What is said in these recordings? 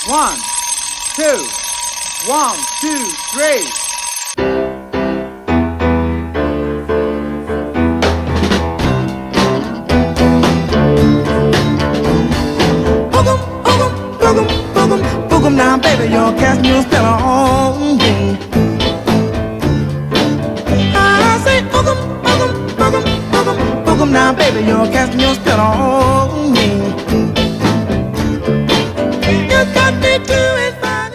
One, two, 1, 2, 3. Boogum now, baby, you're casting your spell on me. I say boogum now, baby, you're casting your spell on me. You got me doing fine.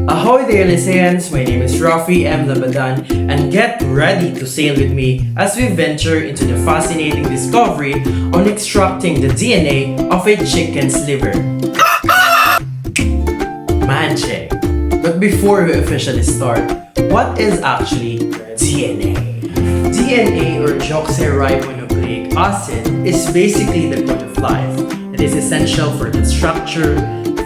Ahoy there, Lyceans! My name is Rafi M. Labadan, and get ready to sail with me as we venture into the fascinating discovery on extracting the DNA of a chicken's liver. Manche! But before we officially start, what is actually DNA? DNA, or deoxyribonucleic acid, is basically the code of life. It is essential for the structure,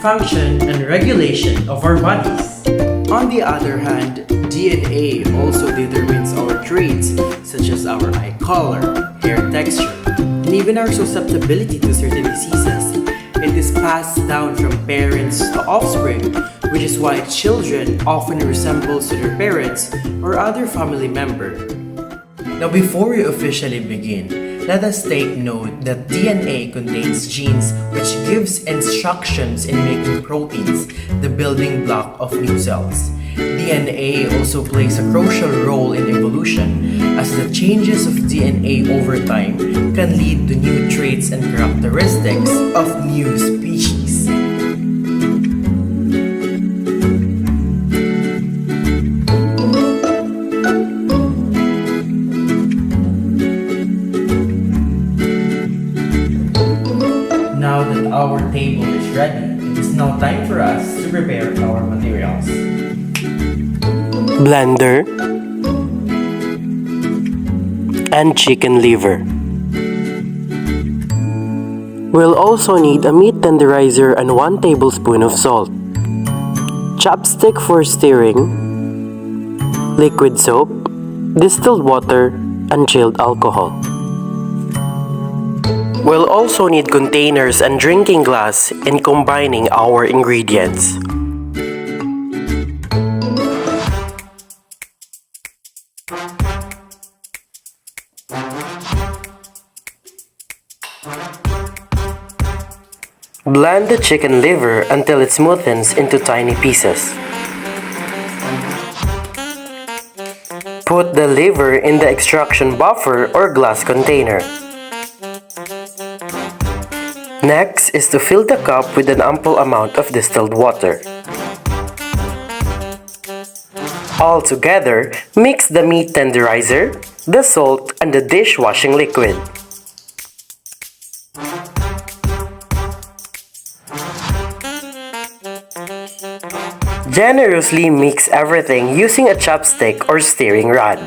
function, and regulation of our bodies. On the other hand, DNA also determines our traits such as our eye color, hair texture, and even our susceptibility to certain diseases. It is passed down from parents to offspring, which is why children often resemble their parents or other family member. Now, before we officially begin, let us take note that DNA contains genes which gives instructions in making proteins, the building block of new cells. DNA also plays a crucial role in evolution, as the changes of DNA over time can lead to new traits and characteristics of new species. Now that our table is ready, it is now time for us to prepare our materials. Blender and chicken liver. We'll also need a meat tenderizer and 1 tablespoon of salt, chopstick for stirring, liquid soap, distilled water, and chilled alcohol. We'll also need containers and drinking glass in combining our ingredients. Blend the chicken liver until it smoothens into tiny pieces. Put the liver in the extraction buffer or glass container. Next is to fill the cup with an ample amount of distilled water. All together, mix the meat tenderizer, the salt, and the dishwashing liquid. Generously mix everything using a chopstick or stirring rod.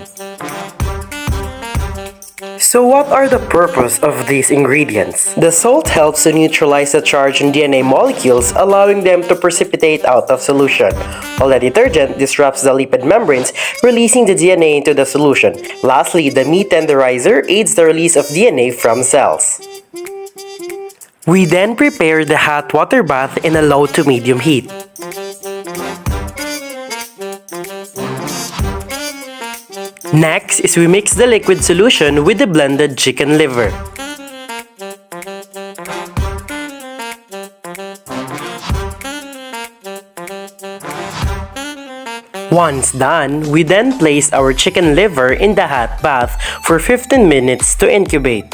So what are the purpose of these ingredients? The salt helps to neutralize the charge in DNA molecules, allowing them to precipitate out of solution, while the detergent disrupts the lipid membranes, releasing the DNA into the solution. Lastly, the meat tenderizer aids the release of DNA from cells. We then prepare the hot water bath in a low to medium heat. Next is we mix the liquid solution with the blended chicken liver. Once done, we then place our chicken liver in the hot bath for 15 minutes to incubate.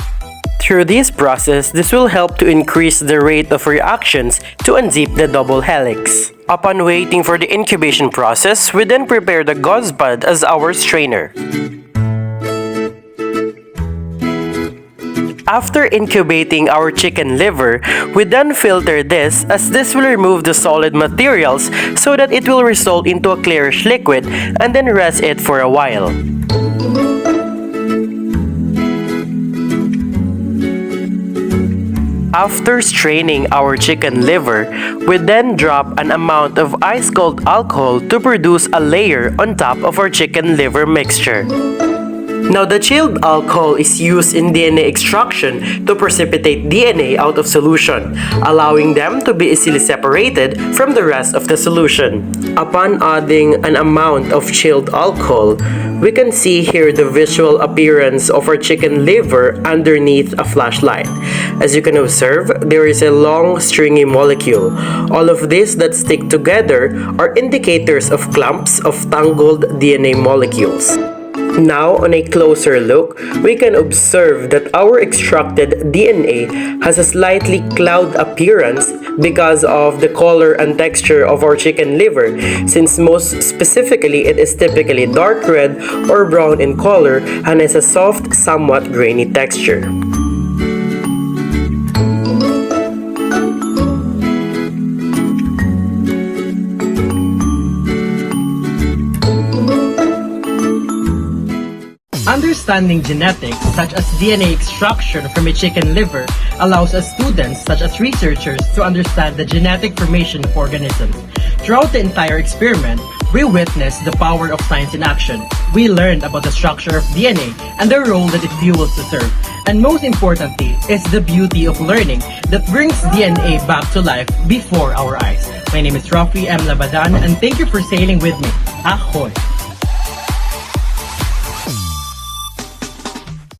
Through this process, this will help to increase the rate of reactions to unzip the double helix. Upon waiting for the incubation process, we then prepare the gauze pad as our strainer. After incubating our chicken liver, we then filter this, as this will remove the solid materials so that it will result into a clearish liquid, and then rest it for a while. After straining our chicken liver, we then drop an amount of ice-cold alcohol to produce a layer on top of our chicken liver mixture. Now, the chilled alcohol is used in DNA extraction to precipitate DNA out of solution, allowing them to be easily separated from the rest of the solution. Upon adding an amount of chilled alcohol, we can see here the visual appearance of our chicken liver underneath a flashlight. As you can observe, there is a long stringy molecule. All of these that stick together are indicators of clumps of tangled DNA molecules. Now, on a closer look, we can observe that our extracted DNA has a slightly cloud appearance because of the color and texture of our chicken liver, since most specifically it is typically dark red or brown in color and has a soft, somewhat grainy texture. Understanding genetics, such as DNA extraction from a chicken liver, allows us students, such as researchers, to understand the genetic formation of organisms. Throughout the entire experiment, we witnessed the power of science in action. We learned about the structure of DNA and the role that it fuels to serve. And most importantly, is the beauty of learning that brings DNA back to life before our eyes. My name is Rafi M. Labadan, and thank you for sailing with me. Ahoy!